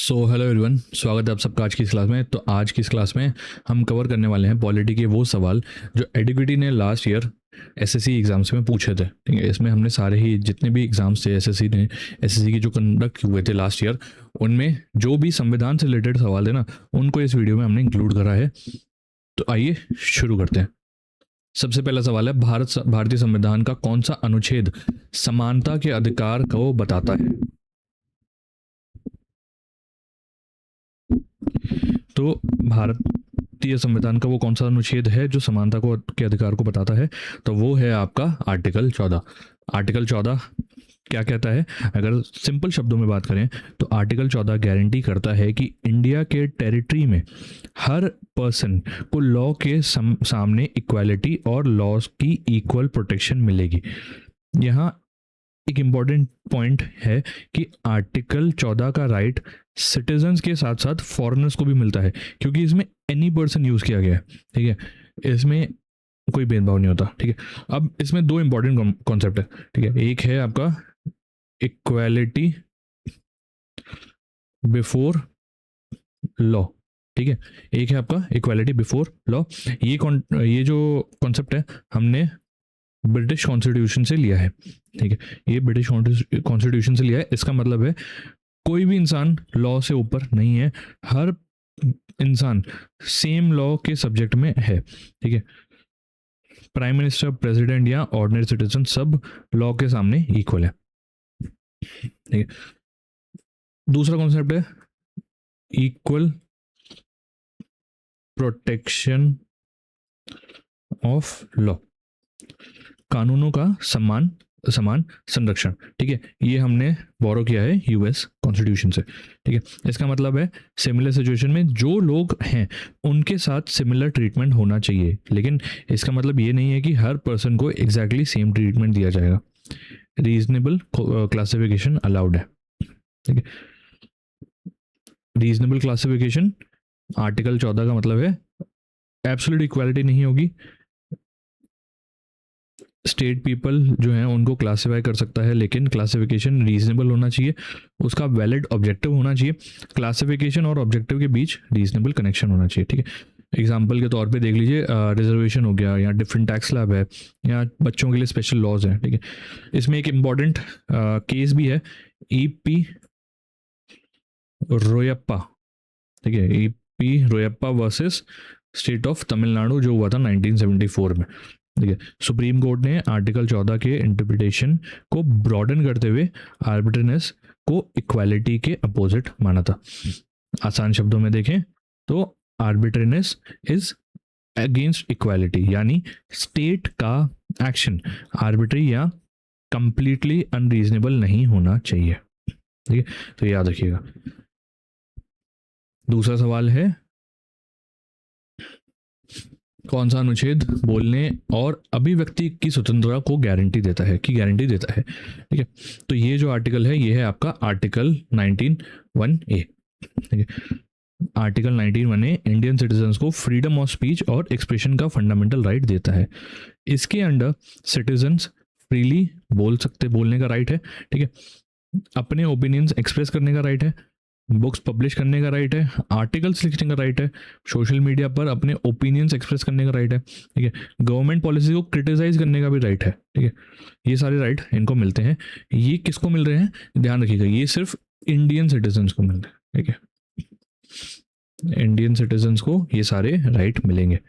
Hello everyone, स्वागत है आप सबका आज की इस क्लास में। तो आज की इस क्लास में हम कवर करने वाले हैं पॉलिटी के वो सवाल जो एडिक्विटी ने लास्ट ईयर एसएससी एग्जाम्स में पूछे थे। ठीक है, इसमें हमने सारे ही जितने भी एग्जाम्स थे एसएससी की जो कंडक्ट हुए थे लास्ट ईयर, उनमें जो भी संविधान से रिलेटेड सवाल थे ना, उनको इस वीडियो में हमने इंक्लूड करा है। तो आइए शुरू करते हैं। सबसे पहला सवाल है, भारतीय संविधान का कौन सा अनुच्छेद समानता के अधिकार को बताता है? तो भारतीय संविधान का वो कौन सा अनुच्छेद है जो समानता को के अधिकार को बताता है? तो वो है आपका आर्टिकल 14। आर्टिकल 14 क्या कहता है? अगर सिंपल शब्दों में बात करें तो आर्टिकल 14 गारंटी करता है कि इंडिया के टेरिटरी में हर पर्सन को लॉ के सामने इक्वालिटी और लॉज की इक्वल प्रोटेक्शन मिलेगी। यहाँ एक इम्पॉर्टेंट पॉइंट है कि आर्टिकल 14 का राइट सिटीजन्स के साथ साथ फॉरेनर्स को भी मिलता है, क्योंकि इसमें एनी पर्सन यूज़ किया गया है। ठीक है, इसमें कोई भेदभाव नहीं होता। ठीक है, अब इसमें दो इंपॉर्टेंट कॉन्सेप्ट है। ठीक है, एक है आपका इक्वालिटी बिफोर लॉ। ठीक है, एक है आपका इक्वालिटी बिफोर लॉ। ये जो कॉन्सेप्ट है हमने ब्रिटिश कॉन्स्टिट्यूशन से लिया है। ठीक है, ये ब्रिटिश कॉन्स्टिट्यूशन से लिया है। इसका मतलब है कोई भी इंसान लॉ से ऊपर नहीं है, हर इंसान सेम लॉ के सब्जेक्ट में है। ठीक है, प्राइम मिनिस्टर, प्रेसिडेंट या ऑर्डिनरी सिटीजन सब लॉ के सामने इक्वल है। ठीक है, दूसरा कॉन्सेप्ट है इक्वल प्रोटेक्शन ऑफ लॉ, कानूनों का समान संरक्षण। ठीक है, ये हमने बोरो किया है यूएस कॉन्स्टिट्यूशन से। ठीक है, इसका मतलब है सिमिलर सिचुएशन में जो लोग हैं उनके साथ सिमिलर ट्रीटमेंट होना चाहिए, लेकिन इसका मतलब ये नहीं है कि हर पर्सन को एग्जैक्टली सेम ट्रीटमेंट दिया जाएगा। रीजनेबल क्लासिफिकेशन अलाउड है। ठीक है, रीजनेबल क्लासिफिकेशन आर्टिकल 14 का मतलब है एब्सोल्यूट इक्वालिटी नहीं होगी। स्टेट पीपल जो हैं उनको क्लासिफाई कर सकता है, लेकिन क्लासिफिकेशन रीजनेबल होना चाहिए, उसका वैलिड ऑब्जेक्टिव होना चाहिए। क्लासिफिकेशन और ऑब्जेक्टिव के बीच रीजनेबल कनेक्शन होना चाहिए। ठीक है, एग्जाम्पल के तौर पे देख लीजिए, रिजर्वेशन हो गया, या डिफरेंट टैक्स स्लैब है, या बच्चों के लिए स्पेशल लॉज हैं। ठीक है, इसमें एक इम्पॉर्टेंट केस भी है, ईपी रोयप्पा। ठीक है, EP Royappa versus state of Tamil Nadu, जो हुआ था 1974 में। ठीक है, सुप्रीम कोर्ट ने आर्टिकल 14 के इंटरप्रिटेशन को ब्रॉडन करते हुए आर्बिट्रेनेस को इक्वालिटी के अपोजिट माना था। आसान शब्दों में देखें तो आर्बिट्रेनेस इज अगेंस्ट इक्वालिटी, यानी स्टेट का एक्शन आर्बिट्री या कंप्लीटली अनरीजनेबल नहीं होना चाहिए। ठीक है, तो याद रखिएगा। दूसरा सवाल है, कौन सा अनुच्छेद बोलने और अभिव्यक्ति की स्वतंत्रता को गारंटी देता है ठीक है, तो ये जो आर्टिकल है ये है आपका आर्टिकल 19(1)(a). ठीक है, आर्टिकल 19(1)(a) इंडियन सिटीजन्स को फ्रीडम ऑफ स्पीच और एक्सप्रेशन का फंडामेंटल राइट देता है। इसके अंडर सिटीजन्स फ्रीली बोलने का राइट है। ठीक है, अपने ओपिनियंस एक्सप्रेस करने का राइट है, बुक्स पब्लिश करने का राइट है, आर्टिकल्स लिखने का राइट है, सोशल मीडिया पर अपने ओपिनियंस एक्सप्रेस करने का राइट है। ठीक है, गवर्नमेंट पॉलिसी को क्रिटिसाइज करने का भी राइट है। ठीक है, ये सारे राइट इनको मिलते हैं। ये किसको मिल रहे हैं, ध्यान रखिएगा, ये सिर्फ इंडियन सिटीजन्स को मिल रहे हैं। ठीक है, इंडियन सिटीजन्स को ये सारे राइट मिलेंगे।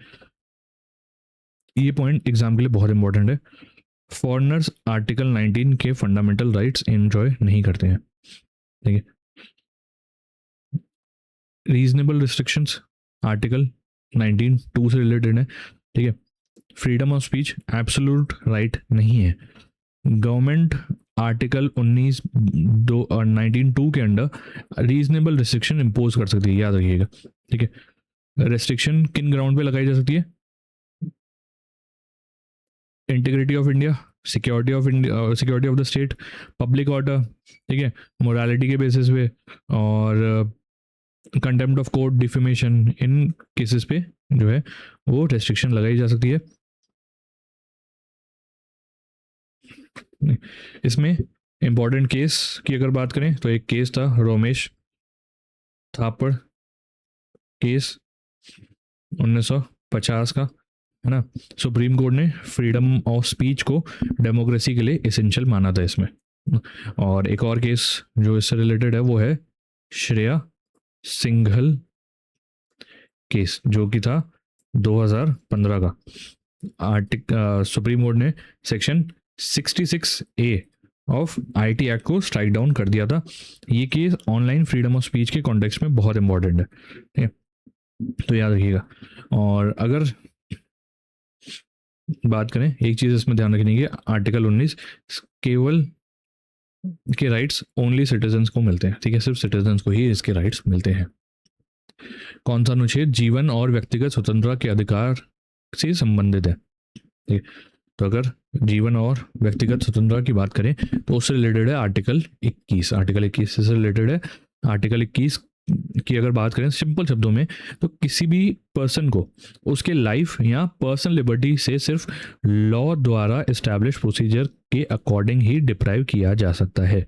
ये पॉइंट एग्जाम के लिए बहुत इंपॉर्टेंट है। फॉरेनर्स आर्टिकल 19 के फंडामेंटल राइट्स एंजॉय नहीं करते हैं। ठीक है, रीजनेबल रिस्ट्रिक्शंस आर्टिकल 19(2) से रिलेटेड है। ठीक है, freedom of speech absolute right नहीं है। गवर्नमेंट आर्टिकल 19(2) के अंडर रीजनेबल रिस्ट्रिक्शन इम्पोज कर सकती है, याद रखिएगा। ठीक है, रेस्ट्रिक्शन किन ग्राउंड पे लगाई जा सकती है? Integrity of India, security of the state, public order, ठीक है, मोरालिटी के बेसिस पे, और contempt of court, defamation, in cases पे जो है वो रेस्ट्रिक्शन लगाई जा सकती है। इसमें इंपॉर्टेंट केस की अगर बात करें तो एक केस था रोमेश थापड़ केस 1950 का, है ना। सुप्रीम कोर्ट ने फ्रीडम ऑफ स्पीच को डेमोक्रेसी के लिए एसेंशियल माना था इसमें। और एक और केस जो इससे रिलेटेड है वो है श्रेया सिंघल केस, जो कि था 2015 का। सुप्रीम कोर्ट ने section 66A of IT act को स्ट्राइक डाउन कर दिया था। ये case online freedom of speech के कॉन्टेक्स्ट में बहुत इंपॉर्टेंट है, ठीक है, तो याद रखिएगा। और अगर बात करें, एक चीज़ इसमें ध्यान रखनी है, आर्टिकल 19 केवल के राइट्स ओनली सिटीजन्स को मिलते हैं, ठीक है, सिर्फ सिटीजन्स को ही इसके राइट्स मिलते हैं। कौन सा अनुच्छेद जीवन और व्यक्तिगत स्वतंत्रता के अधिकार से संबंधित है, ठीक है। तो अगर जीवन और व्यक्तिगत स्वतंत्रता की बात करें तो उससे रिलेटेड है आर्टिकल 21। आर्टिकल 21 से रिलेटेड है। आर्टिकल 21 की अगर बात करें सिंपल शब्दों में, तो किसी भी पर्सन को उसके लाइफ या पर्सनल लिबर्टी से सिर्फ लॉ द्वारा एस्टैब्लिश प्रोसीजर के अकॉर्डिंग ही डिप्राइव किया जा सकता है।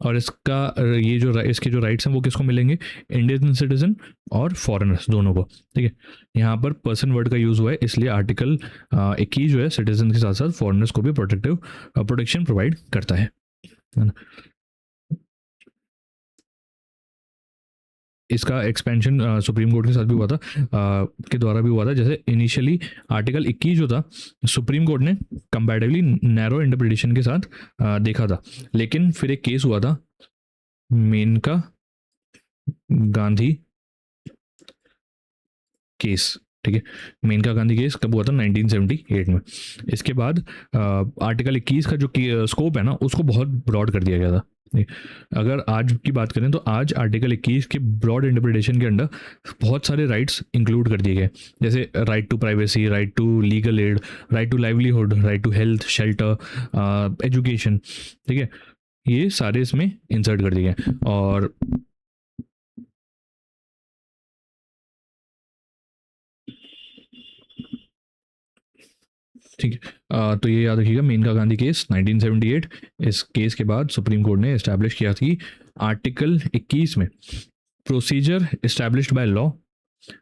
और इसका ये जो इसके जो राइट्स हैं वो किसको मिलेंगे, इंडियन सिटीजन और फॉरेनर्स दोनों को, ठीक है। यहाँ पर पर्सन वर्ड का यूज़ हुआ है, इसलिए आर्टिकल 21 जो है सिटीजन के साथ साथ फॉरेनर्स को भी प्रोटेक्शन प्रोवाइड करता है ना। इसका एक्सपेंशन सुप्रीम कोर्ट के साथ भी हुआ था, के द्वारा भी हुआ था। जैसे इनिशियली आर्टिकल 21 जो था सुप्रीम कोर्ट ने कंपैरेटिवली नैरो इंटरप्रिटेशन के साथ देखा था, लेकिन फिर एक केस हुआ था मेनका गांधी केस, ठीक है। मेनका गांधी केस कब हुआ था, 1978 में। इसके बाद आर्टिकल 21 का जो स्कोप है ना उसको बहुत ब्रॉड कर दिया गया था। अगर आज की बात करें तो आज आर्टिकल 21 के ब्रॉड इंटरप्रिटेशन के अंडर बहुत सारे राइट्स इंक्लूड कर दिए गए, जैसे right to privacy, right to legal aid, right to livelihood, right to health, shelter, education, ठीक है, ये सारे इसमें इंसर्ट कर दिए गए। और ठीक है, तो ये याद रखिएगा, मेनका गांधी केस 1978। इस केस के बाद सुप्रीम कोर्ट ने एस्टैब्लिश किया कि आर्टिकल 21 में प्रोसीजर एस्टैब्लिश्ड बाय लॉ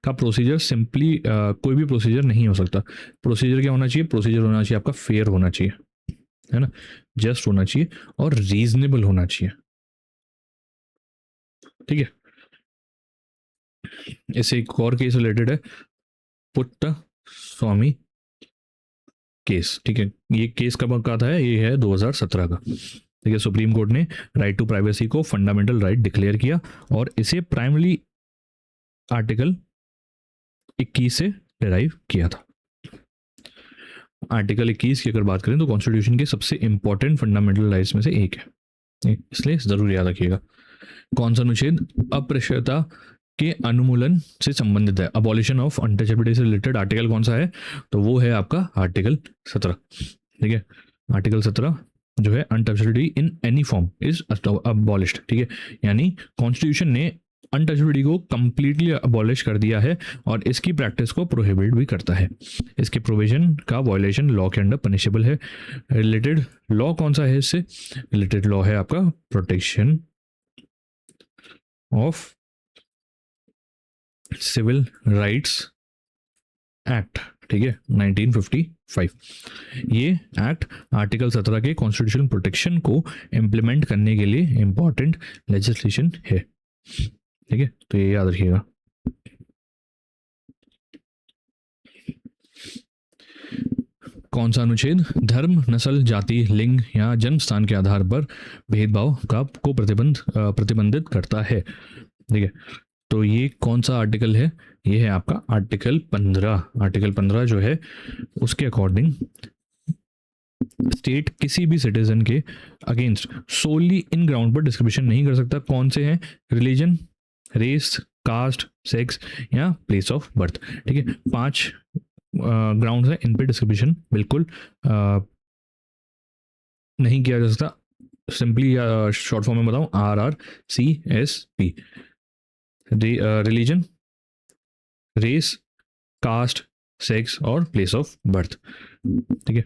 का प्रोसीजर सिंपली कोई भी प्रोसीजर नहीं हो सकता। प्रोसीजर क्या होना चाहिए, प्रोसीजर होना चाहिए आपका फेयर होना चाहिए, है ना, जस्ट होना चाहिए और रीजनेबल होना चाहिए, ठीक है। इससे एक और केस रिलेटेड है, पुट्टा स्वामी केस, ठीक है। ये केस कब का था, ये है 2017 का, ठीक है। सुप्रीम कोर्ट ने राइट टू प्राइवेसी को फंडामेंटल राइट डिक्लेयर किया और इसे प्राइमरी आर्टिकल 21 से डिराइव किया था। आर्टिकल 21 की अगर बात करें तो कॉन्स्टिट्यूशन के सबसे इंपॉर्टेंट फंडामेंटल राइट्स में से एक है, इसलिए जरूर याद रखिएगा। कौन सा अनुच्छेद अस्पृश्यता के अनुमूलन से संबंधित है, अबॉलिशन ऑफ अनटचेबिलिटी से रिलेटेड आर्टिकल कौन सा है, तो वो है आपका आर्टिकल 17, ठीक है। आर्टिकल 17 जो है untouchability in any form is abolished, ठीक है, यानी कॉन्स्टिट्यूशन ने अनटचेबिलिटी को कंप्लीटली अबॉलिश कर दिया है और इसकी प्रैक्टिस को प्रोहिबिट भी करता है। इसके प्रोविजन का वायलेशन लॉ के अंडर पनिशेबल है। रिलेटेड लॉ कौन सा है, इससे रिलेटेड लॉ है आपका protection of civil rights act, ठीक है, 1955। ये एक्ट आर्टिकल 17 के कॉन्स्टिट्यूशनल प्रोटेक्शन को इम्प्लीमेंट करने के लिए इंपॉर्टेंट लेजिस्लेशन है, ठीक है, तो ये याद रखिएगा। कौन सा अनुच्छेद धर्म, नस्ल, जाति, लिंग या जन्म स्थान के आधार पर भेदभाव को प्रतिबंधित करता है, ठीक है। तो ये कौन सा आर्टिकल है, ये है आपका आर्टिकल 15। आर्टिकल 15 जो है उसके अकॉर्डिंग स्टेट किसी भी सिटीजन के अगेंस्ट सोली इन ग्राउंड पर डिस्क्रिमिनेशन नहीं कर सकता। कौन से हैं, रिलीजन, रेस, कास्ट, सेक्स या प्लेस ऑफ बर्थ, ठीक है, 5 ग्राउंड है, इन पे डिस्क्रिमिनेशन बिल्कुल नहीं किया जा सकता। सिंपली शॉर्ट फॉर्म में बताऊं, RRCSP, religion, race, caste, sex और प्लेस ऑफ बर्थ, ठीक है।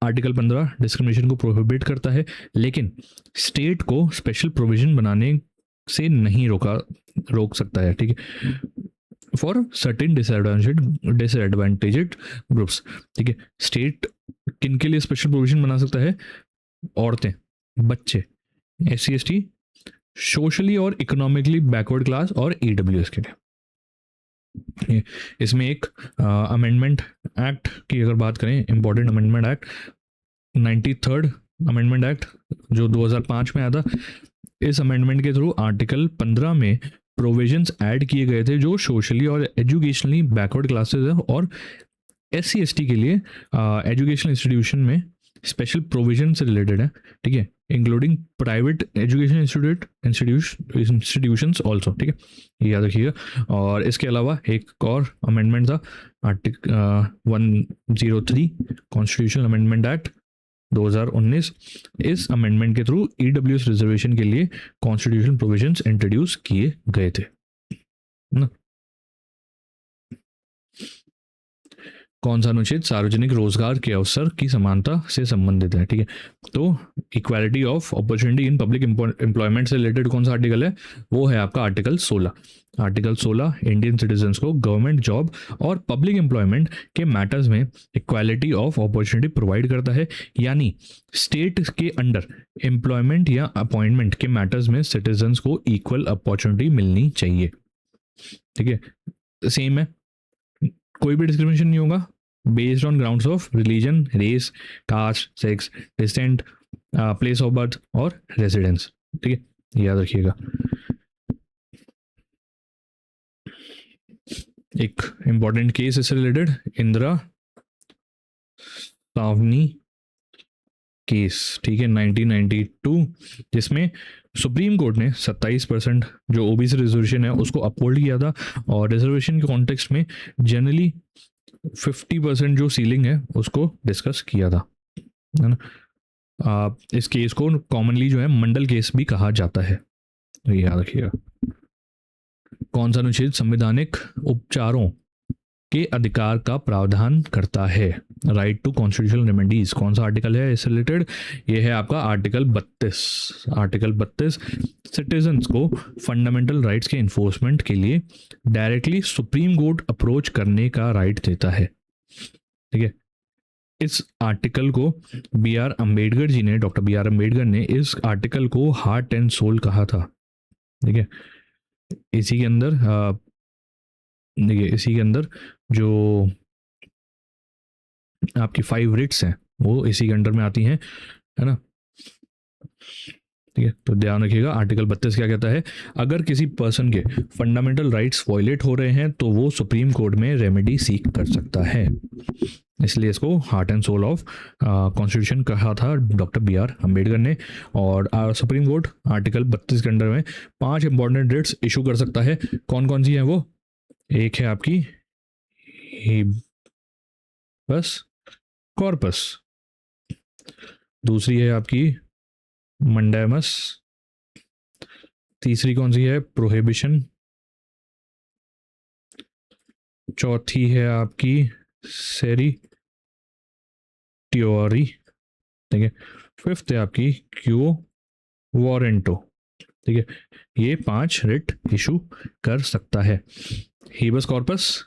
आर्टिकल 15 डिस्क्रिमिनेशन को प्रोहिबिट करता है, लेकिन स्टेट को स्पेशल प्रोविजन बनाने से नहीं रोक सकता है, ठीक है, फॉर सर्टेन डिसएडवांटेजेड ग्रुप्स, ठीक है। स्टेट किन के लिए स्पेशल प्रोविजन बना सकता है? औरतें, बच्चे, SC ST, सोशली और इकोनॉमिकली बैकवर्ड क्लास और EWS के लिए। इसमें एक अमेंडमेंट एक्ट की अगर बात करें, important amendment act 93rd amendment act जो 2005 में आया था, इस अमेंडमेंट के थ्रू आर्टिकल 15 में प्रोविजंस ऐड किए गए थे जो सोशली और एजुकेशनली बैकवर्ड क्लासेस है और SC ST के लिए एजुकेशनल इंस्टीट्यूशन में स्पेशल प्रोविजन से रिलेटेड है, ठीक है, including private education institutions also, ठीक है, ये याद रखिएगा। और इसके अलावा एक और अमेंडमेंट था आर्टिकल 103 कॉन्स्टिट्यूशनल अमेंडमेंट एक्ट 2019। इस अमेंडमेंट के थ्रू EWS रिजर्वेशन के लिए कॉन्स्टिट्यूशनल प्रोविजंस इंट्रोड्यूस किए गए थे ना। कौन सा अनुच्छेद सार्वजनिक रोजगार के अवसर की समानता से संबंधित है? ठीक है, तो equality of opportunity in public employment से रिलेटेड कौन सा आर्टिकल है? वो है आपका आर्टिकल 16। आर्टिकल 16 इंडियन सिटीजन्स को गवर्नमेंट जॉब और पब्लिक एम्प्लॉयमेंट के मैटर्स में इक्वालिटी ऑफ अपॉर्चुनिटी प्रोवाइड करता है, यानी स्टेट के अंडर एम्प्लॉयमेंट या अपॉइंटमेंट के मैटर्स में सिटीजन्स को इक्वल अपॉर्चुनिटी मिलनी चाहिए। ठीक है, सेम है, कोई भी डिस्क्रिमिनेशन नहीं होगा based on grounds of religion, race, caste, sex, distant, place of birth और रेजिडेंस। ठीक है, याद रखिएगा। एक इंपॉर्टेंट केस इससे रिलेटेड इंदिरा सावनी केस, ठीक है, 1992, जिसमें सुप्रीम कोर्ट ने 27% जो ओबीसी रिजर्वेशन है उसको अपहोल्ड किया था और रिजर्वेशन के कॉन्टेक्स्ट में जनरली 50% जो सीलिंग है उसको डिस्कस किया था, है ना। इस केस को कॉमनली जो है मंडल केस भी कहा जाता है, तो याद रखिएगा। कौन सा अनुच्छेद संवैधानिक उपचारों के अधिकार का प्रावधान करता है? Right to constitutional remedies. कौन सा आर्टिकल है इससे रिलेटेड? ये है आपका आर्टिकल 32। आर्टिकल 32 सिटीजन्स को फंडामेंटल राइट्स के इन्फोर्समेंट के लिए डायरेक्टली सुप्रीम कोर्ट अप्रोच करने का राइट देता है। ठीक है, इस आर्टिकल को BR अम्बेडकर जी ने, डॉक्टर BR अम्बेडकर ने इस आर्टिकल को हार्ट एंड सोल कहा था। ठीक है, इसी के अंदर देखिए, इसी के अंदर जो आपकी 5 रिट्स हैं वो इसी के अंडर में आती हैं, है ना। ठीक है, तो ध्यान रखिएगा आर्टिकल 32 क्या कहता है? अगर किसी पर्सन के फंडामेंटल राइट्स वायलेट हो रहे हैं तो वो सुप्रीम कोर्ट में रेमेडी सीक कर सकता है, इसलिए इसको heart and soul of constitution कहा था डॉक्टर BR अम्बेडकर ने। और सुप्रीम कोर्ट आर्टिकल 32 के अंडर में 5 इंपॉर्टेंट रिट्स इशू कर सकता है। कौन कौन सी है वो? एक है आपकी बस कॉर्पस, दूसरी है आपकी मंडेमस, तीसरी कौन सी है? प्रोहिबिशन, चौथी है आपकी सेरी ट्योरी, ठीक है, फिफ्थ है आपकी क्यू वारंटो। ठीक है, ये 5 रिट इशू कर सकता है। हेबस कॉर्पस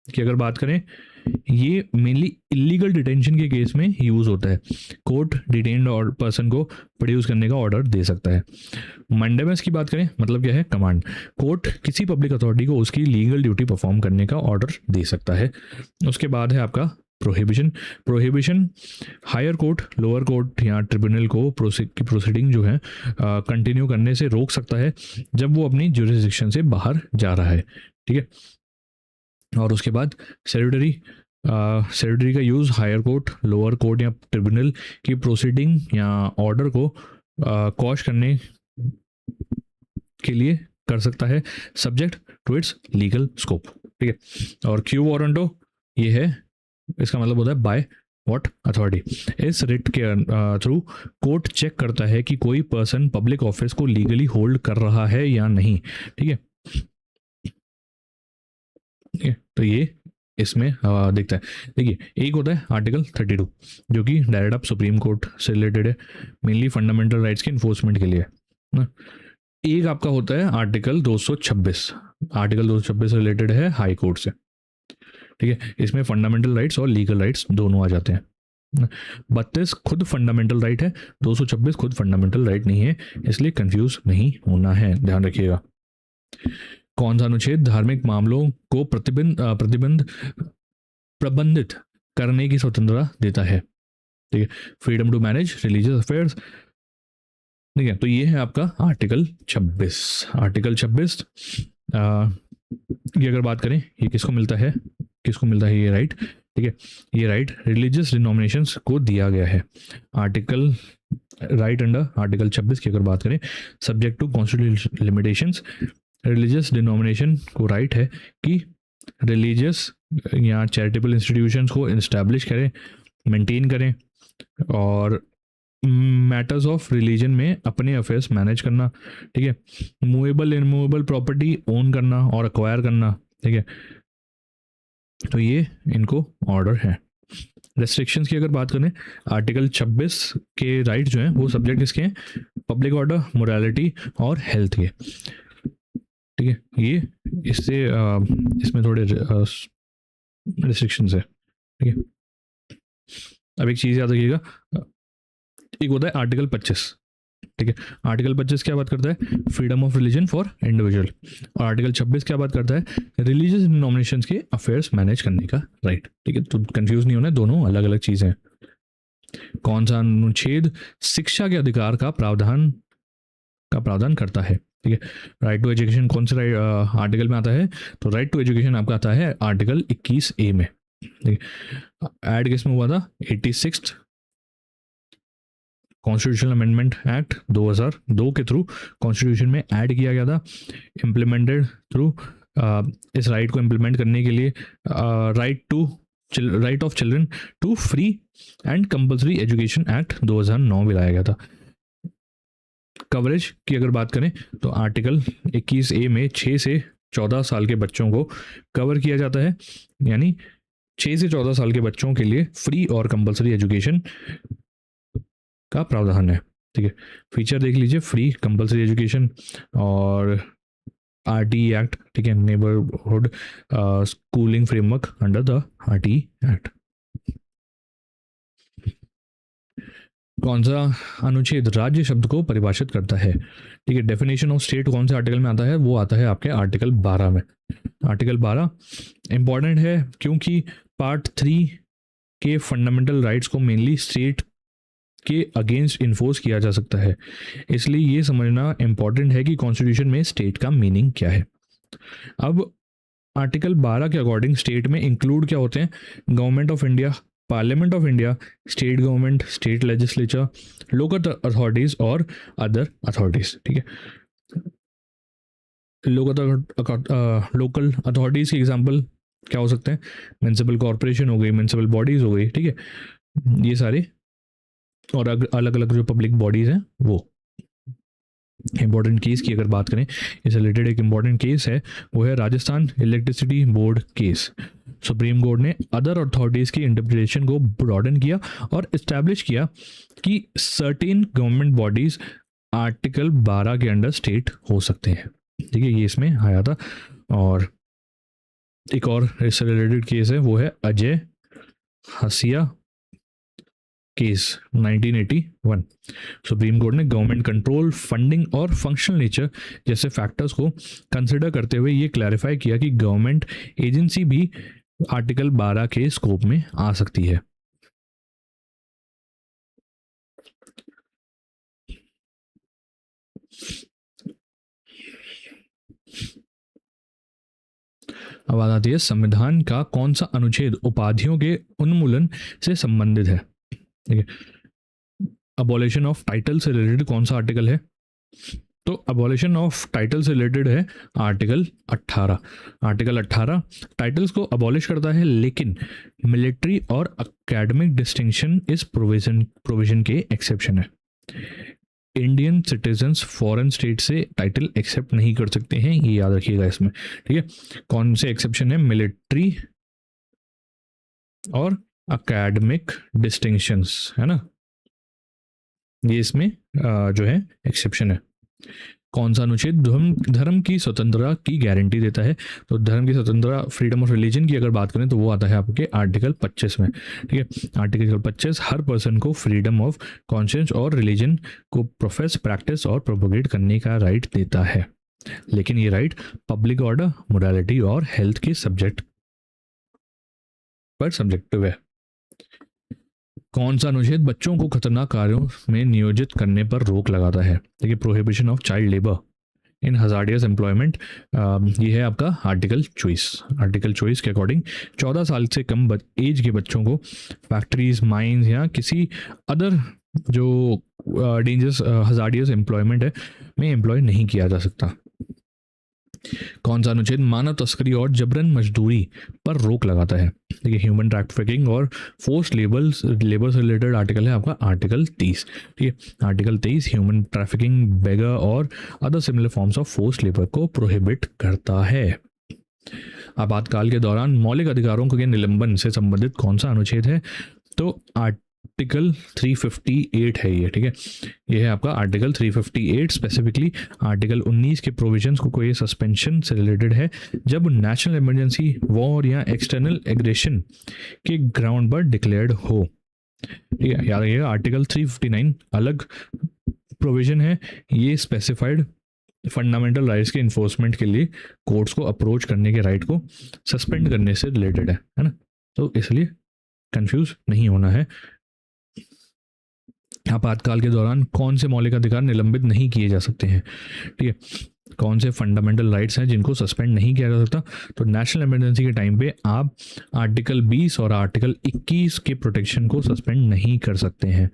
की अगर बात करें, ये मेनली इलीगल डिटेंशन के केस में यूज होता है। कोर्ट डिटेन्ड और पर्सन को प्रोड्यूस करने का ऑर्डर दे सकता है। मंडेमस की बात करें, मतलब क्या है? कमांड। कोर्ट किसी पब्लिक अथॉरिटी को उसकी लीगल ड्यूटी परफॉर्म करने का ऑर्डर दे सकता है। उसके बाद है आपका prohibition. Prohibition higher court, lower court या ट्रिब्यूनल को प्रोसीडिंग जो है कंटिन्यू करने से रोक सकता है जब वो अपनी ज्यूरिसडिक्शन से बाहर जा रहा है। ठीक है, और उसके बाद सेरिटरी का use higher court, lower court या ट्रिब्यूनल की प्रोसीडिंग या ऑर्डर को क्वॉश करने के लिए कर सकता है, subject to its legal scope. ठीक है, और क्यू वारंटो ये है, इसका मतलब होता है बाय व्हाट अथॉरिटी। इस रिट के थ्रू कोर्ट चेक करता है कि कोई पर्सन पब्लिक ऑफिस को लीगली होल्ड कर रहा है या नहीं। ठीक है, तो ये इसमें देखता है। देखिए, एक होता है आर्टिकल 32 जो कि डायरेक्ट आप सुप्रीम कोर्ट से रिलेटेड है, मेनली फंडामेंटल राइट्स के इन्फोर्समेंट के लिए ना। एक आपका होता है आर्टिकल 226। आर्टिकल 226 रिलेटेड है हाई कोर्ट से, ठीक है। इसमें फंडामेंटल राइट्स और लीगल राइट्स दोनों आ जाते हैं। 32 खुद फंडामेंटल राइट है, 226 खुद फंडामेंटल राइट नहीं है, इसलिए कंफ्यूज नहीं होना है, ध्यान रखिएगा। कौन सा अनुच्छेद धार्मिक मामलों को प्रबंधित करने की स्वतंत्रता देता है? ठीक है, freedom to manage religious affairs. ठीक है, तो ये है आपका आर्टिकल 26। आर्टिकल 26 की अगर बात करें, ये किसको मिलता है, किसको मिलता है ये राइट? ठीक है, ये राइट रिलीजियस डिनोमिनेशंस को दिया गया है। आर्टिकल राइट अंडर आर्टिकल 26 की अगर बात करें, subject to constitutional limitations, religious denomination को राइट है कि रिलीजियस या चैरिटेबल इंस्टीट्यूशंस को इस्टेब्लिश करें, मेंटेन करें, और मैटर्स ऑफ रिलीजन में अपने अफेयर्स मैनेज करना। ठीक है, मूवेबल इनमूवेबल प्रॉपर्टी ओन करना और अक्वायर करना। ठीक है, तो ये इनको ऑर्डर है। रेस्ट्रिक्शंस की अगर बात करें, आर्टिकल 26 के राइट जो हैं वो सब्जेक्ट इसके हैं पब्लिक ऑर्डर, मोरालिटी और हेल्थ के। ठीक है, ये इससे इसमें थोड़े रिस्ट्रिक्शंस है। ठीक है, अब एक चीज़ याद रखिएगा, एक होता है आर्टिकल 25। ठीक है, आर्टिकल 25 क्या बात करता है? Freedom of religion for individual. और आर्टिकल 26 क्या बात करता है? रिलीजियस डिनोमिनेशंस के अफेयर्स मैनेज करने का राइट। ठीक है, तो कंफ्यूज नहीं होना, दोनों अलग अलग चीज़ें हैं। कौन सा अनुच्छेद शिक्षा के अधिकार का प्रावधान करता है? ठीक है, राइट टू एजुकेशन कौन से आर्टिकल में आता है? तो राइट टू एजुकेशन आपका आता है आर्टिकल 21A में। ठीक है, ऐड किस में हुआ था? 86 कॉन्स्टिट्यूशनल अमेंडमेंट एक्ट 2002 के थ्रू कॉन्स्टिट्यूशन में ऐड किया गया था। इम्प्लीमेंटेड थ्रू इस राइट को इम्प्लीमेंट करने के लिए right of children to free and compulsory education act 2009 में लाया गया था। कवरेज की अगर बात करें तो आर्टिकल 21A में 6 से 14 साल के बच्चों को कवर किया जाता है, यानी 6 से 14 साल के बच्चों के लिए फ्री और कंपल्सरी एजुकेशन का प्रावधान है। ठीक है, फीचर देख लीजिए, फ्री कंपल्सरी एजुकेशन और RTE एक्ट। ठीक है, neighbourhood schooling framework under the RTE act. कौन सा अनुच्छेद राज्य शब्द को परिभाषित करता है? ठीक है, डेफिनेशन ऑफ स्टेट कौन से आर्टिकल में आता है? वो आता है आपके आर्टिकल 12 में। आर्टिकल 12 इंपॉर्टेंट है क्योंकि पार्ट 3 के फंडामेंटल राइट्स को मेनली स्टेट के अगेंस्ट इन्फोर्स किया जा सकता है, इसलिए ये समझना इंपॉर्टेंट है कि कॉन्स्टिट्यूशन में स्टेट का मीनिंग क्या है। अब आर्टिकल 12 के अकॉर्डिंग स्टेट में इंक्लूड क्या होते हैं? Government of India, parliament of India, state government, state legislature, local authorities और अदर अथॉरिटीज। ठीक है, लोकल अथॉरिटीज के एग्जांपल क्या हो सकते हैं? म्युनिसिपल कॉर्पोरेशन हो गई, म्युनिसिपल बॉडीज हो गई। ठीक है, ये सारे और अलग अलग जो पब्लिक बॉडीज हैं वो। इंपॉर्टेंट केस की अगर बात करें, इससे रिलेटेड एक इंपॉर्टेंट केस है, वो है Rajasthan electricity board case. Supreme court ने अदर अथॉरिटीज की इंटरप्रिटेशन को ब्रॉडन किया और इस्टेब्लिश किया कि सर्टेन गवर्नमेंट बॉडीज आर्टिकल 12 के अंडर स्टेट हो सकते हैं। ठीक है, ये इसमें आया था। और एक और इससे रिलेटेड केस है, वो है अजय हसिया केस 1981। सुप्रीम कोर्ट ने गवर्नमेंट कंट्रोल, फंडिंग और फंक्शनल नेचर जैसे फैक्टर्स को कंसिडर करते हुए ये क्लैरिफाई किया कि गवर्नमेंट एजेंसी भी आर्टिकल 12 के स्कोप में आ सकती है। अब बात आती है संविधान का कौन सा अनुच्छेद उपाधियों के उन्मूलन से संबंधित है? ठीक है, अबॉलिशन ऑफ टाइटल से रिलेटेड कौन सा आर्टिकल है? तो अबॉलिशन ऑफ टाइटल से रिलेटेड है आर्टिकल 18। आर्टिकल 18 टाइटल्स को अबॉलिश करता है, लेकिन मिलिट्री और एकेडमिक डिस्टिंक्शन इस प्रोविजन के एक्सेप्शन है। इंडियन सिटीजन्स फॉरेन स्टेट से टाइटल एक्सेप्ट नहीं कर सकते हैं, ये याद रखिएगा इसमें। ठीक है, कौन से एक्सेप्शन है? मिलिट्री और एकेडमिक डिस्टिंक्शंस, है ना, ये इसमें जो है एक्सेप्शन है। कौन सा अनुच्छेद धर्म की स्वतंत्रता की गारंटी देता है? तो धर्म की स्वतंत्रता, फ्रीडम ऑफ रिलीजन की अगर बात करें तो वो आता है आपके आर्टिकल 25 में। ठीक है, आर्टिकल 25 हर पर्सन को फ्रीडम ऑफ कॉन्शियंस और रिलीजन को प्रोफेस, प्रैक्टिस और प्रोपोगेट करने का राइट देता है, लेकिन ये राइट पब्लिक ऑर्डर, मोरालिटी और हेल्थ के सब्जेक्ट पर सब्जेक्टिव है। कौन सा अनुच्छेद बच्चों को खतरनाक कार्यों में नियोजित करने पर रोक लगाता है? देखिए, prohibition of child labour in hazardous employment, ये है आपका आर्टिकल 24। आर्टिकल 24 के अकॉर्डिंग 14 साल से कम एज के बच्चों को फैक्ट्रीज, माइंस या किसी अदर जो डेंजरस हजार्डियस एम्प्लॉयमेंट है में एम्प्लॉय नहीं किया जा सकता। कौन सा अनुच्छेद मानव तस्करी और जबरन मजदूरी पर रोक लगाता है? देखिए, ह्यूमन ट्रैफिकिंग और फोर्स लेबर से रिलेटेड आर्टिकल है आपका आर्टिकल 30। ठीक है, आर्टिकल 23 ह्यूमन ट्रैफिकिंग, बेगर और other similar forms of force labour को प्रोहिबिट करता है। आपातकाल के दौरान मौलिक अधिकारों के निलंबन से संबंधित कौन सा अनुच्छेद है? तो आर्टिकल 358 है ये। ठीक है, ये है आपका आर्टिकल 358। स्पेसिफिकली आर्टिकल 19 के प्रोविजंस को कोई सस्पेंशन से रिलेटेड है जब नेशनल इमरजेंसी, वॉर या एक्सटर्नल एग्रेशन के ग्राउंड पर डिक्लेयर्ड हो। ठीक है, याद रखिएगा आर्टिकल 359 अलग प्रोविजन है, ये स्पेसिफाइड फंडामेंटल राइट्स के इन्फोर्समेंट के लिए कोर्ट्स को अप्रोच करने के राइट को सस्पेंड करने से रिलेटेड है ना, तो इसलिए कंफ्यूज नहीं होना है। आपातकाल के दौरान कौन से मौलिक अधिकार निलंबित नहीं किए जा सकते हैं? ठीक है, कौन से फंडामेंटल राइट्स हैं जिनको सस्पेंड नहीं किया जा सकता? तो नेशनल इमरजेंसी के टाइम पे आप आर्टिकल 20 और आर्टिकल 21 के प्रोटेक्शन को सस्पेंड नहीं कर सकते हैं।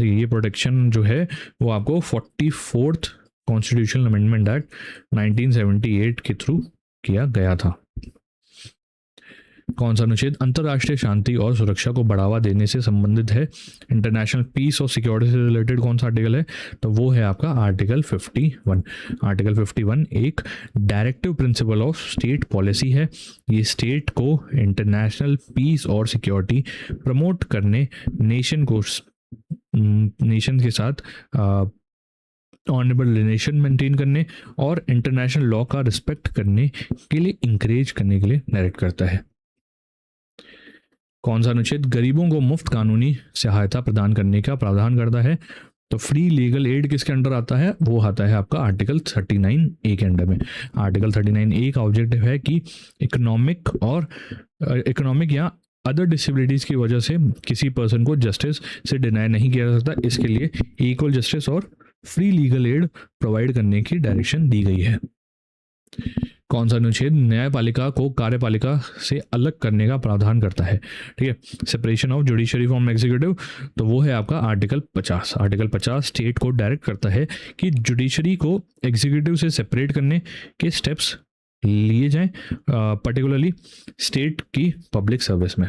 ये प्रोटेक्शन जो है वो आपको 44th कॉन्स्टिट्यूशनल अमेंडमेंट एक्ट 1978 के थ्रू किया गया था। कौन सा अनुच्छेद अंतर्राष्ट्रीय शांति और सुरक्षा को बढ़ावा देने से संबंधित है? इंटरनेशनल पीस और सिक्योरिटी से रिलेटेड कौन सा आर्टिकल है? तो वो है आपका आर्टिकल 51। आर्टिकल 51 एक directive principle of state policy है। ये स्टेट को इंटरनेशनल पीस और सिक्योरिटी प्रमोट करने, नेशन के साथ ऑनरेबल रिलेशन मेंटेन करने और इंटरनेशनल लॉ का रिस्पेक्ट करने के लिए इंकरेज करने के लिए डायरेक्ट करता है। कौन सा अनुच्छेद गरीबों को मुफ्त कानूनी सहायता प्रदान करने का प्रावधान करता है? तो फ्री लीगल एड किसके अंडर आता है? वो आता है आपका आर्टिकल 39A के अंडर में। आर्टिकल 39A का ऑब्जेक्टिव है कि इकोनॉमिक या अदर डिसेबिलिटीज की वजह से किसी पर्सन को जस्टिस से डिनाई नहीं किया जा सकता, इसके लिए इक्वल जस्टिस और फ्री लीगल एड प्रोवाइड करने की डायरेक्शन दी गई है। कौन सा अनुच्छेद न्यायपालिका को कार्यपालिका से अलग करने का प्रावधान करता है? ठीक है, separation of judiciary from executive, तो वो है आपका आर्टिकल 50। आर्टिकल 50 स्टेट को डायरेक्ट करता है कि जुडिशरी को एग्जीक्यूटिव से सेपरेट करने के स्टेप्स लिए जाएं, पर्टिकुलरली स्टेट की पब्लिक सर्विस में।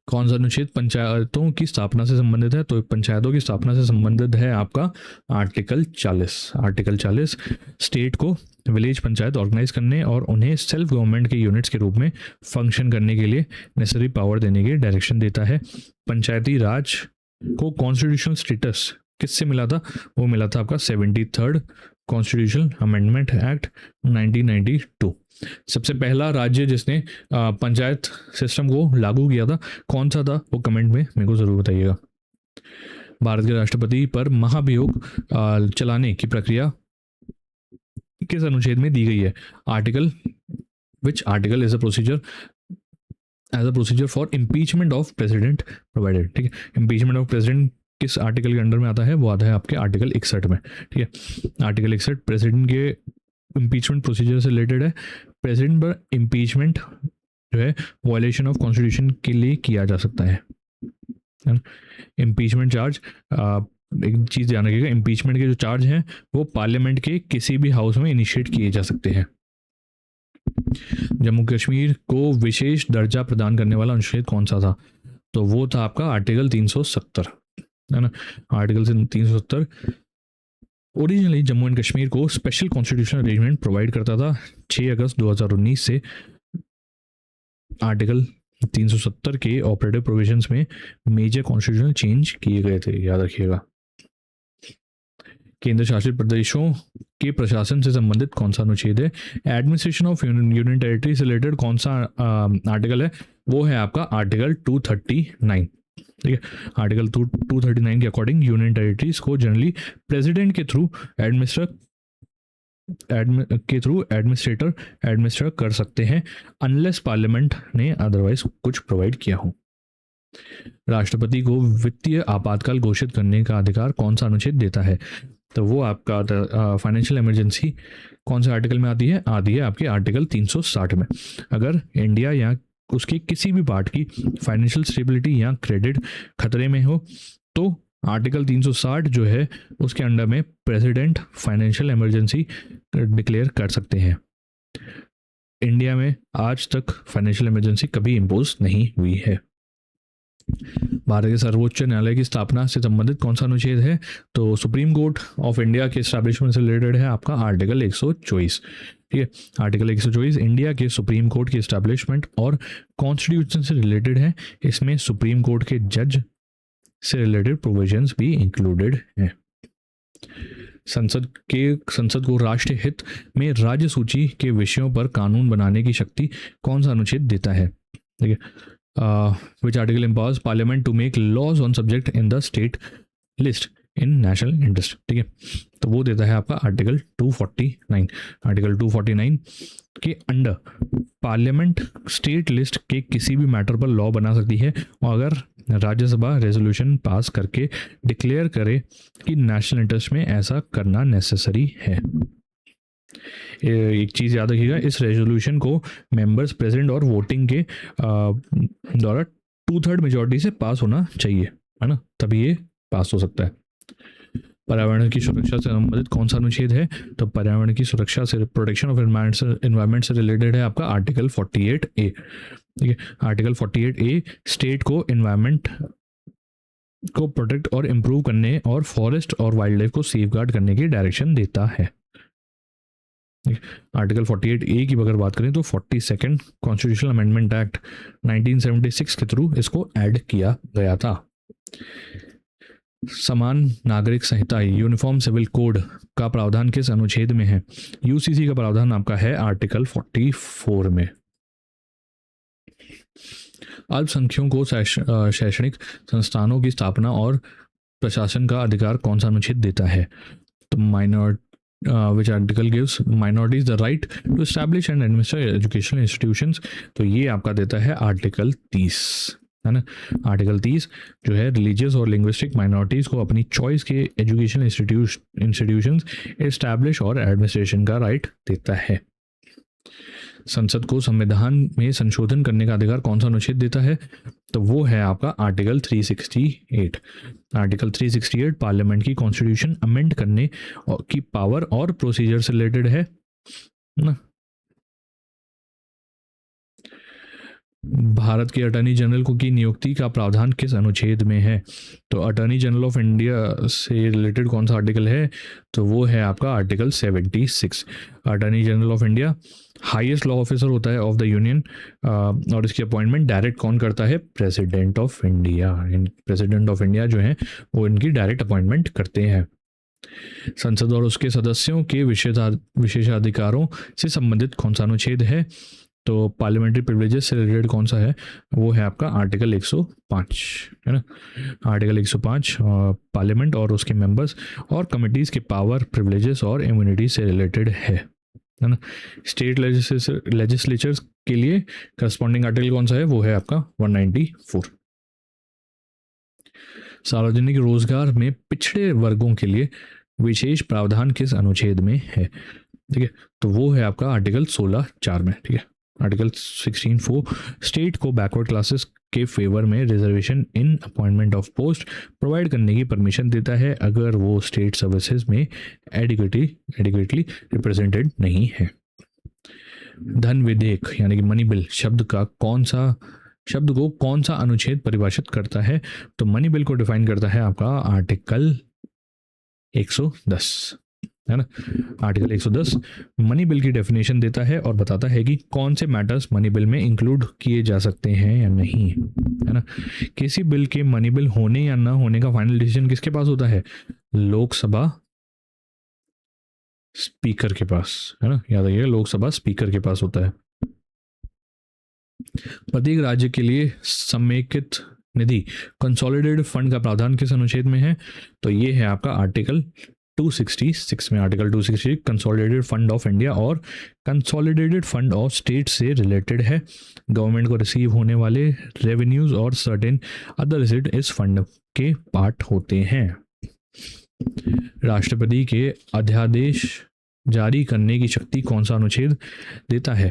कौन सा अनुच्छेद पंचायतों की स्थापना से संबंधित है? तो पंचायतों की स्थापना से संबंधित है आपका आर्टिकल 40। आर्टिकल 40 स्टेट को विलेज पंचायत ऑर्गेनाइज करने और उन्हें सेल्फ गवर्नमेंट के यूनिट्स के रूप में फंक्शन करने के लिए नेसेसरी पावर देने की डायरेक्शन देता है। पंचायती राज को कॉन्स्टिट्यूशनल स्टेटस किससे मिला था? वो मिला था आपका 73rd कॉन्स्टिट्यूशनल अमेंडमेंट एक्ट 1992। सबसे पहला राज्य जिसने पंचायत सिस्टम को लागू किया था कौन सा था? वो कमेंट में मेरे को जरूर बताइएगा। भारत के राष्ट्रपति पर महाभियोग चलाने की प्रक्रिया किस अनुच्छेद में दी गई है? Article which article is a procedure for impeachment of president provided. ठीक है, इम्पीचमेंट ऑफ प्रेसिडेंट किस आर्टिकल के अंडर में आता है? वो आता है आपके आर्टिकल 61 में। ठीक है, आर्टिकल 61 प्रेसिडेंट के इम्पीचमेंट प्रोसीजर से रिलेटेड है। प्रेसिडेंट पर इम्पीचमेंट जो है वायलेशन ऑफ कॉन्स्टिट्यूशन के लिए किया जा सकता है। इम्पीचमेंट चार्ज, एक चीज़ ध्यान रखिएगा, इम्पीचमेंट के जो चार्ज हैं वो पार्लियामेंट के किसी भी हाउस में इनिशिएट किए जा सकते हैं। जम्मू कश्मीर को विशेष दर्जा प्रदान करने वाला अनुच्छेद कौन सा था? तो वो था आपका आर्टिकल 370, है ना। Article 370 originally Jammu and Kashmir को स्पेशल कॉन्स्टिट्यूशनल अरेंजमेंट प्रोवाइड करता था। 6 अगस्त 2019 से आर्टिकल 370 के ऑपरेटिव प्रोविजंस में मेजर कॉन्स्टिट्यूशनल चेंज किए गए थे, याद रखिएगा। केंद्र शासित प्रदेशों के प्रशासन से संबंधित कौन सा अनुच्छेद है? एडमिनिस्ट्रेशन ऑफ यूनियन टेरिटरी से रिलेटेड कौन सा आर्टिकल है? वो है आपका आर्टिकल 239। ठीक है, आर्टिकल 239 के अकॉर्डिंग यूनियन टेरिटरीज को जनरली प्रेसिडेंट के थ्रू एडमिनिस्ट्रेटर कर सकते हैं अनलेस पार्लियामेंट ने अदरवाइज कुछ प्रोवाइड किया हो। राष्ट्रपति को वित्तीय आपातकाल घोषित करने का अधिकार कौन सा अनुच्छेद देता है? तो वो आपका फाइनेंशियल इमरजेंसी कौन से आर्टिकल में आती है आपके आर्टिकल 360 में। अगर इंडिया या उसके किसी भी पार्ट की फाइनेंशियल स्टेबिलिटी या क्रेडिट खतरे में हो तो आर्टिकल 360 जो है उसके अंडर में प्रेसिडेंट फाइनेंशियल इमरजेंसी डिक्लेयर कर सकते हैं। इंडिया में आज तक फाइनेंशियल इमरजेंसी कभी इम्पोज नहीं हुई है। भारत के सर्वोच्च न्यायालय की स्थापना से संबंधित कौन सा अनुच्छेद है? तो सुप्रीम कोर्ट ऑफ इंडिया के एस्टैब्लिशमेंट से रिलेटेड है आपका आर्टिकल 124। ठीक है, आर्टिकल 124 इंडिया के सुप्रीम कोर्ट की एस्टैब्लिशमेंट और कॉन्स्टिट्यूशन से रिलेटेड है। इसमें सुप्रीम कोर्ट के जज से रिलेटेड प्रोविजंस भी इंक्लूडेड हैं। संसद को राष्ट्रीय हित में राज्य सूची के विषयों पर कानून बनाने की शक्ति कौन सा अनुच्छेद देता है? ठीक है, which article empowers parliament to make laws on subject in the state list in national interest। ठीक है, तो वो देता है आपका आर्टिकल 249। आर्टिकल 249 के अंडर पार्लियामेंट स्टेट लिस्ट के किसी भी मैटर पर लॉ बना सकती है और अगर राज्यसभा रेजोल्यूशन पास करके डिक्लेयर करे कि नेशनल इंटरेस्ट में ऐसा करना नेसेसरी है। एक चीज़ याद रखिएगा, इस रेजोल्यूशन को मेंबर्स प्रेजेंट और वोटिंग के द्वारा 2/3 मेजॉरिटी से पास होना चाहिए, है ना, तभी ये पास हो सकता है। पर्यावरण की सुरक्षा से संबंधित कौन सा अनुच्छेद है? तो पर्यावरण की सुरक्षा से प्रोटेक्शन ऑफ एनवायरनमेंट से रिलेटेड है आपका आर्टिकल 48A। ठीक है, आर्टिकल 48A स्टेट को एनवायरनमेंट को प्रोटेक्ट और इम्प्रूव करने और फॉरेस्ट और वाइल्ड लाइफ को सेफगार्ड करने की डायरेक्शन देता है। आर्टिकल 48A की अगर बात करें तो 42nd कॉन्स्टिट्यूशनल अमेंडमेंट एक्ट 1976 के थ्रू इसको ऐड किया गया था। समान नागरिक संहिता यूनिफॉर्म सिविल कोड का प्रावधान किस अनुच्छेद में है? यूसीसी का प्रावधान आपका है आर्टिकल 44 में। अल्पसंख्यकों को शैक्षणिक संस्थानों की स्थापना और प्रशासन का अधिकार कौन सा अनुच्छेद देता है? तो which article gives minorities the right to establish and administer educational institutions। तो ये आपका देता है आर्टिकल 30, है ना। आर्टिकल 30 जो है रिलीजियस और लिंग्विस्टिक माइनॉरिटीज़ को अपनी चॉइस के एजुकेशनल इंस्टीट्यूशंस एस्टैब्लिश और एडमिनिस्ट्रेशन का राइट देता है। संसद को संविधान में संशोधन करने का अधिकार कौन सा अनुच्छेद देता है? तो वो है आपका आर्टिकल 368। आर्टिकल 368 पार्लियामेंट की कॉन्स्टिट्यूशन अमेंड करने की पावर और प्रोसीजर से रिलेटेड है ना। भारत के अटॉर्नी जनरल को की नियुक्ति का प्रावधान किस अनुच्छेद में है? तो अटॉर्नी जनरल ऑफ इंडिया से रिलेटेड कौन सा आर्टिकल है? तो वो है आपका article 76। Attorney general of India highest law officer होता है ऑफ द यूनियन और इसकी अपॉइंटमेंट डायरेक्ट कौन करता है? President of India. President of India जो है वो इनकी डायरेक्ट अपॉइंटमेंट करते हैं। संसद और उसके सदस्यों के विशेषाधिकारों से संबंधित कौन सा अनुच्छेद है? तो पार्लियामेंट्री प्रिविलेजेस से रिलेटेड कौन सा है? वो है आपका आर्टिकल 105, है ना। आर्टिकल 105 पार्लियामेंट और उसके मेंबर्स और कमिटीज़ के पावर, प्रिविलेजेस और इम्यूनिटी से रिलेटेड है ना। स्टेट लेजिस्लेचर्स के लिए करस्पॉन्डिंग आर्टिकल कौन सा है? वो है आपका 194। सार्वजनिक रोजगार में पिछड़े वर्गों के लिए विशेष प्रावधान किस अनुच्छेद में है? ठीक है, तो वो है आपका आर्टिकल 16(4) में। ठीक है, आर्टिकल 16(4) स्टेट को बैकवर्ड क्लासेस के फेवर में reservation in appointment of post provide करने की परमिशन देता है अगर वो स्टेट सर्विसेज में एडिक्वेटली रिप्रेजेंटेड नहीं है। धन विधेयक यानी कि मनी बिल शब्द को कौन सा अनुच्छेद परिभाषित करता है? तो मनी बिल को डिफाइन करता है आपका आर्टिकल 110, है ना। आर्टिकल 110 मनी बिल की डेफिनेशन देता है और बताता है कि कौन से मैटर्स मनी बिल में इंक्लूड किए जा सकते हैं या नहीं, है ना। किसी बिल के मनी बिल होने या ना होने का फाइनल डिसीजन किसके पास होता है? लोकसभा स्पीकर के पास, है ना, याद रखिएगा, लोकसभा स्पीकर के पास होता है। प्रत्येक राज्य के लिए समेकित निधि कंसोलिडेटेड फंड का प्रावधान किस अनुच्छेद में है? तो ये है आपका आर्टिकल 266 में। Article 266 consolidated fund of India और कंसोलिडेटेड फंड ऑफ स्टेट से रिलेटेड है। गवर्नमेंट को रिसीव होने वाले रेवेन्यूज और सर्टेन अदर रिसीट इस फंड के पार्ट होते हैं। राष्ट्रपति के अध्यादेश जारी करने की शक्ति कौन सा अनुच्छेद देता है?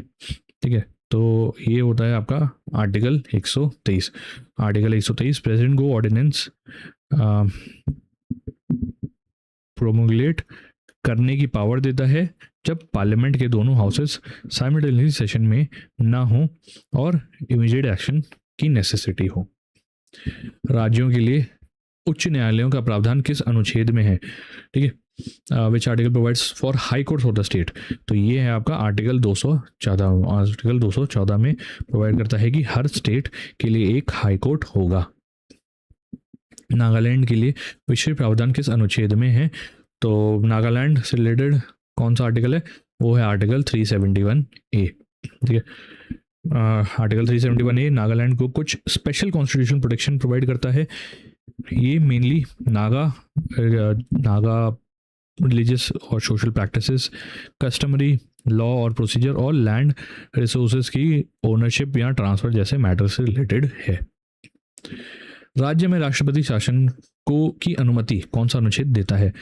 ठीक है, तो ये होता है आपका आर्टिकल 123। आर्टिकल 123 प्रेसिडेंट को ऑर्डिनेंस प्रोमुलेट करने की पावर देता है जब पार्लियामेंट के दोनों हाउसेस साइमल्टेनियस सेशन में ना हो और इमीडिएट एक्शन की नेसेसिटी हो। राज्यों के लिए उच्च न्यायालयों का प्रावधान किस अनुच्छेद में है? ठीक है, which article provides for high courts of the state? तो ये है आपका आर्टिकल 214। आर्टिकल 214 में प्रोवाइड करता है कि हर स्टेट के लिए एक हाई कोर्ट होगा। नागालैंड के लिए विशेष प्रावधान किस अनुच्छेद में है? तो नागालैंड से रिलेटेड कौन सा आर्टिकल है? वो है आर्टिकल 371A। ठीक है, आर्टिकल 371A नागालैंड को कुछ स्पेशल कॉन्स्टिट्यूशनल प्रोटेक्शन प्रोवाइड करता है। ये मेनली नागा रिलीजियस और सोशल प्रैक्टिसेस, कस्टमरी लॉ और प्रोसीजर और लैंड रिसोर्सेज की ओनरशिप या ट्रांसफर जैसे मैटर से रिलेटेड है। राज्य में राष्ट्रपति शासन को की अनुमति कौन सा अनुच्छेद देता है?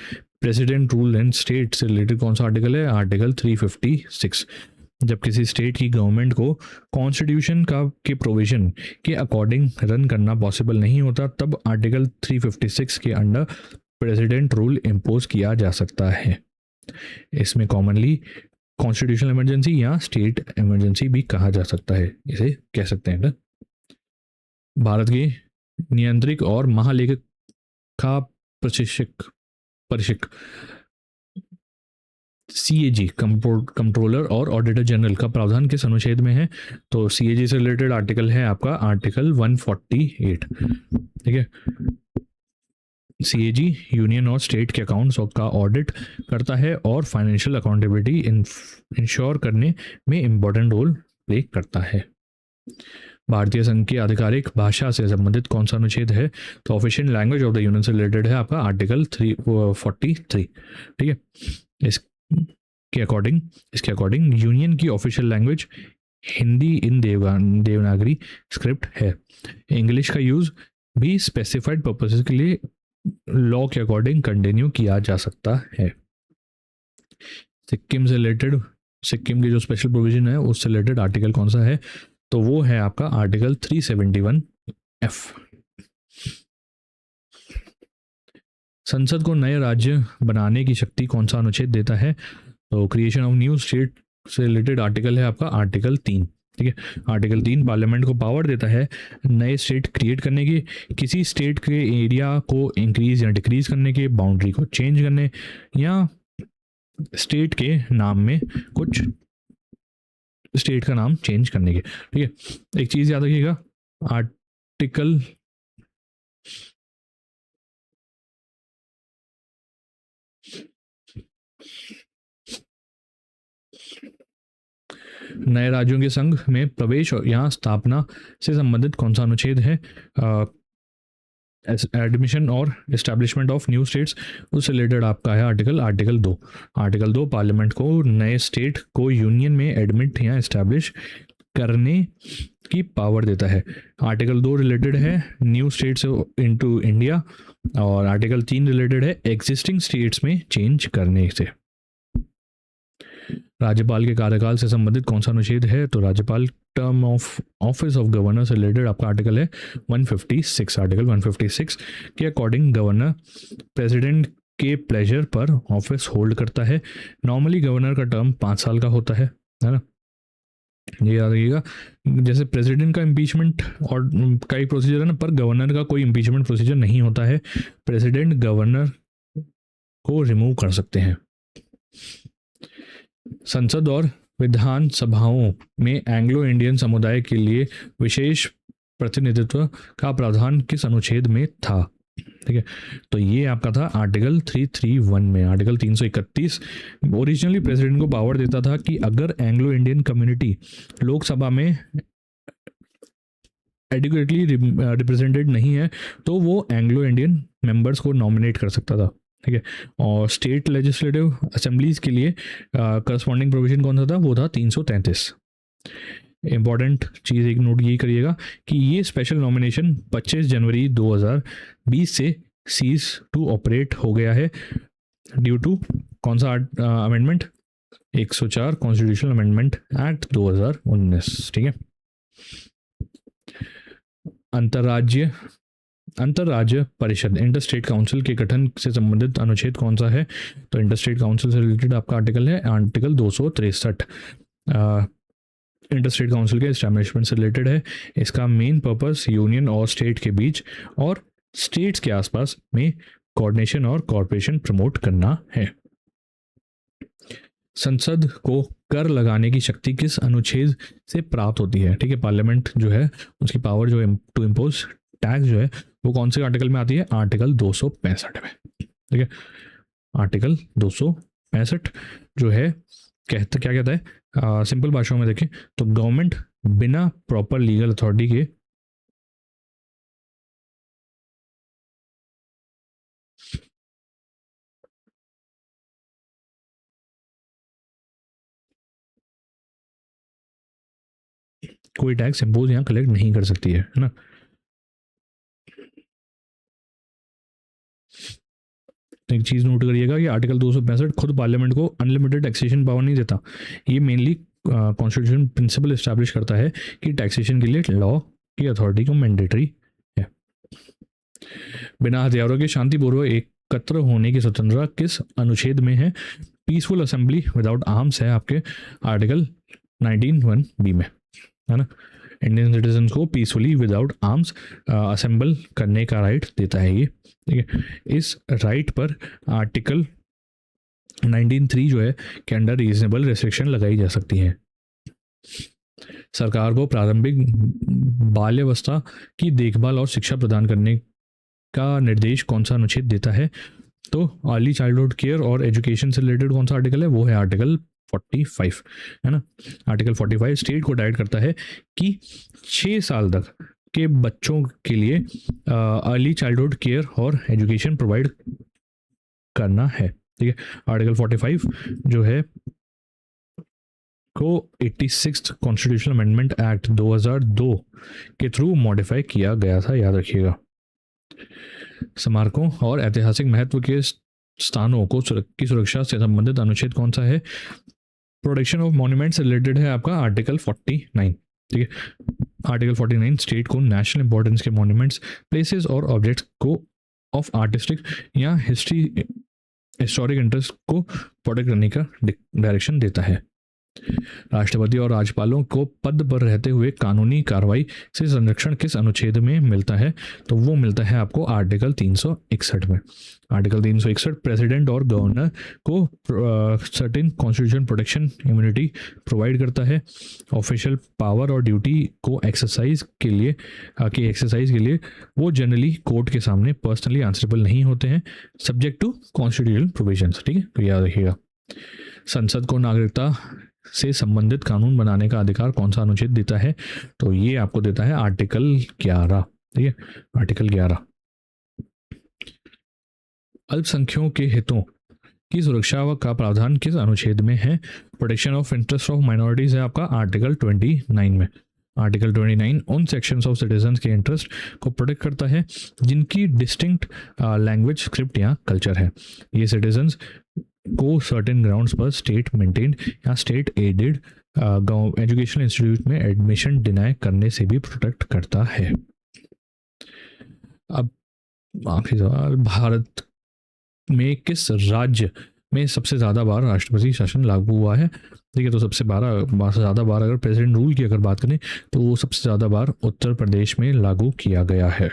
प्रेसिडेंट रूल एंड स्टेट से रिलेटेड कौन सा आर्टिकल है? आर्टिकल 356। जब किसी स्टेट की गवर्नमेंट को कॉन्स्टिट्यूशन के प्रोविजन के अकॉर्डिंग रन करना पॉसिबल नहीं होता, तब आर्टिकल 356 के अंडर प्रेसिडेंट रूल इम्पोज किया जा सकता है। इसमें कॉमनली कॉन्स्टिट्यूशनल इमरजेंसी या स्टेट इमरजेंसी भी कहा जा सकता है, इसे कह सकते हैं। भारत के नियंत्रक और महालेखा परीक्षक CAG कंट्रोलर और ऑडिटर जनरल का प्रावधान किस अनुच्छेद में है? तो CAG से रिलेटेड आर्टिकल है आपका आर्टिकल 148। ठीक है, CAG यूनियन और स्टेट के अकाउंट्स का ऑडिट करता है और फाइनेंशियल अकाउंटेबिलिटी इंश्योर करने में इम्पोर्टेंट रोल प्ले करता है। भारतीय संघ की आधिकारिक भाषा से संबंधित कौन सा अनुच्छेद है? तो official language of the union से रिलेटेड है आपका आर्टिकल 343। ठीक है, इसके अकॉर्डिंग यूनियन की ऑफिशियल लैंग्वेज हिंदी इन देवनागरी स्क्रिप्ट है। इंग्लिश का यूज भी स्पेसिफाइड पर्पसेस के लिए लॉ के अकॉर्डिंग कंटिन्यू किया जा सकता है। सिक्किम से रिलेटेड, सिक्किम की जो स्पेशल प्रोविजन है उससे रिलेटेड आर्टिकल कौन सा है? तो वो है आपका आर्टिकल 371F। संसद को नए राज्य बनाने की शक्ति कौन सा अनुच्छेद देता है? तो क्रिएशन ऑफ न्यू स्टेट से रिलेटेड आर्टिकल है आपका आर्टिकल 3। ठीक है, आर्टिकल 3 पार्लियामेंट को पावर देता है नए स्टेट क्रिएट करने की, किसी स्टेट के एरिया को इंक्रीज या डिक्रीज करने के, बाउंड्री को चेंज करने या स्टेट के नाम में कुछ स्टेट का नाम चेंज करने के। ठीक है, एक चीज याद रखिएगा, आर्टिकल नए राज्यों के संघ में प्रवेश और यहाँ स्थापना से संबंधित कौन सा अनुच्छेद है? एडमिशन और एस्टैब्लिशमेंट ऑफ न्यू स्टेट्स, उससे रिलेटेड आपका है आर्टिकल 2। आर्टिकल 2 पार्लियामेंट को नए स्टेट को यूनियन में एडमिट या एस्टैब्लिश करने की पावर देता है। आर्टिकल 2 रिलेटेड है न्यू स्टेट्स इनटू इंडिया और आर्टिकल 3 रिलेटेड है एग्जिस्टिंग स्टेट्स में चेंज करने से। राज्यपाल के कार्यकाल से संबंधित कौन सा अनुच्छेद है? तो राज्यपाल term of office of governor से रिलेटेड आपका आर्टिकल है 156। आर्टिकल 156 के अकॉर्डिंग गवर्नर प्रेसिडेंट के प्लेजर पर ऑफिस होल्ड करता है। नॉर्मली गवर्नर का टर्म 5 साल का होता है ना, ये याद रखिएगा। जैसे प्रेसिडेंट का इम्पीचमेंट और कई प्रोसीजर है ना, पर गवर्नर का कोई इम्पीचमेंट प्रोसीजर नहीं होता है। प्रेसिडेंट गवर्नर को रिमूव कर सकते हैं। संसद और विधान सभाओं में एंग्लो इंडियन समुदाय के लिए विशेष प्रतिनिधित्व का प्रावधान किस अनुच्छेद में था? ठीक है, तो ये आपका था आर्टिकल 331 में। आर्टिकल 331 ओरिजिनली प्रेसिडेंट को पावर देता था कि अगर एंग्लो इंडियन कम्युनिटी लोकसभा में एडिक्वेटली रिप्रेजेंटेड नहीं है तो वो एंग्लो इंडियन मेंबर्स को नॉमिनेट कर सकता था। ठीक है, और स्टेट लेजिस्लेटिव असेंबलीज के लिए करस्पॉन्डिंग प्रोविजन कौन सा था, वो था 333। इंपॉर्टेंट चीज़ एक नोट ये करिएगा कि ये स्पेशल नॉमिनेशन 25 जनवरी 2020 से सीज टू ऑपरेट हो गया है ड्यू टू कौन सा अमेंडमेंट, 104 कॉन्स्टिट्यूशनल अमेंडमेंट एक्ट 2019। ठीक है, अंतरराज्य परिषद इंटर स्टेट काउंसिल के गठन से संबंधित अनुच्छेद कौन सा है, तो इंटर स्टेट काउंसिल से रिलेटेड आपका आर्टिकल है आर्टिकल 263। इंटर स्टेट काउंसिल के एस्टैब्लिशमेंट से रिलेटेड है। इसका मेन पर्पस यूनियन और स्टेट के बीच और स्टेट्स के आसपास में कोऑर्डिनेशन और कॉर्पोरेशन प्रमोट करना है। संसद को कर लगाने की शक्ति किस अनुच्छेद से प्राप्त होती है? ठीक है, पार्लियामेंट जो है उसकी पावर जो है टू इम्पोज टैक्स जो है वो कौन से आर्टिकल में आती है, आर्टिकल 265 में। ठीक है, आर्टिकल 265 जो है क्या कहता है, सिंपल भाषाओं में देखें तो गवर्नमेंट बिना प्रॉपर लीगल अथॉरिटी के कोई टैक्स इम्पोज यहाँ कलेक्ट नहीं कर सकती है ना। एक चीज़ नोट करिएगा कि आर्टिकल 265 खुद पार्लियामेंट को अनलिमिटेड टैक्सेशन पावर नहीं देता। ये मेनली कॉन्स्टिट्यूशन प्रिंसिपल इस्टेब्लिश करता है कि टैक्सेशन के लिए लॉ की अथॉरिटी को मैंडेटरी है। बिना हथियारों के शांतिपूर्वक एकत्र होने की स्वतंत्रता किस अनुच्छेद में है? पीसफुल असेंबली विदाउट आर्म्स है आपके आर्टिकल 19(1)(b) में, है ना। इंडियन सिटीजन को पीसफुली विदाउट आर्म्स असेंबल करने का राइट देता है ये। ठीक है, इस राइट पर आर्टिकल 19(3) जो है के अंडर रीजनेबल रेस्ट्रिक्शन लगाई जा सकती है। सरकार को प्रारंभिक बाल्यावस्था की देखभाल और शिक्षा प्रदान करने का निर्देश कौन सा अनुच्छेद देता है? तो अर्ली चाइल्डहुड केयर और एजुकेशन से रिलेटेड कौन सा आर्टिकल है, वो है आर्टिकल 45, है ना। आर्टिकल 45 स्टेट को डायरेक्ट करता है कि 6 साल तक के बच्चों के लिए अर्ली चाइल्डहुड केयर और एजुकेशन प्रोवाइड करना है। ठीक है, आर्टिकल 45 जो है को 86 कॉन्स्टिट्यूशनल अमेंडमेंट एक्ट 2002 के थ्रू मॉडिफाई किया गया था, याद रखिएगा। स्मारकों और ऐतिहासिक महत्व के स्थानों को की सुरक्षा से संबंधित अनुच्छेद कौन सा है? प्रोटेक्शन ऑफ मॉन्यूमेंट्स रिलेटेड है आपका आर्टिकल 49। ठीक है, आर्टिकल 49 स्टेट को नेशनल इंपॉर्टेंस के मॉन्यूमेंट्स, प्लेसेस और ऑब्जेक्ट्स को ऑफ आर्टिस्टिक या हिस्टोरिक इंटरेस्ट को प्रोटेक्ट करने का डायरेक्शन देता है। राष्ट्रपति और राज्यपालों को पद पर रहते हुए कानूनी कार्रवाई से संरक्षण किस अनुच्छेद में मिलता है? तो वो मिलता है आपको आर्टिकल 361 में। आर्टिकल 361 प्रेसिडेंट और गवर्नर को certain constitution protection immunity provide करता है। ऑफिशियल पावर और ड्यूटी को एक्सरसाइज के लिए वो जनरली कोर्ट के सामने पर्सनली आंसरेबल नहीं होते हैं, सब्जेक्ट टू कॉन्स्टिट्यूशनल प्रोविजंस। ठीक है, तो याद रखिएगा। संसद को नागरिकता से संबंधित कानून बनाने का अधिकार कौन सा अनुच्छेद देता है? तो ये आपको देता है आर्टिकल 11। ठीक है, आर्टिकल 11। अल्पसंख्यकों के हितों की सुरक्षा का प्रावधान किस अनुच्छेद में है? Protection of interest of minorities है आपका आर्टिकल 29 में। आर्टिकल 29 उन सेक्शंस ऑफ सिटीजन्स के इंटरेस्ट को प्रोटेक्ट करता है जिनकी डिस्टिंक्ट लैंग्वेज, स्क्रिप्ट या कल्चर है। ये सिटीजन्स को सर्टेन ग्राउंड्स पर स्टेट मेंटेन्ड या स्टेट एडेड एजुकेशनल इंस्टीट्यूट में एडमिशन डिनाई करने से भी प्रोटेक्ट करता है। अब आखिरी सवाल, भारत में किस राज्य में सबसे ज़्यादा बार राष्ट्रपति शासन लागू हुआ है? ठीक है, तो सबसे ज़्यादा बार अगर प्रेसिडेंट रूल की अगर बात करें तो वो सबसे ज़्यादा बार उत्तर प्रदेश में लागू किया गया है।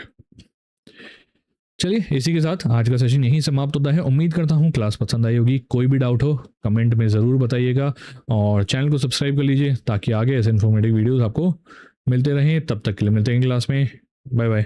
चलिए, इसी के साथ आज का सेशन यहीं समाप्त होता है। उम्मीद करता हूँ क्लास पसंद आई होगी। कोई भी डाउट हो कमेंट में ज़रूर बताइएगा और चैनल को सब्सक्राइब कर लीजिए ताकि आगे ऐसे इन्फॉर्मेटिव वीडियोस आपको मिलते रहें। तब तक के लिए मिलते हैं क्लास में। Bye bye.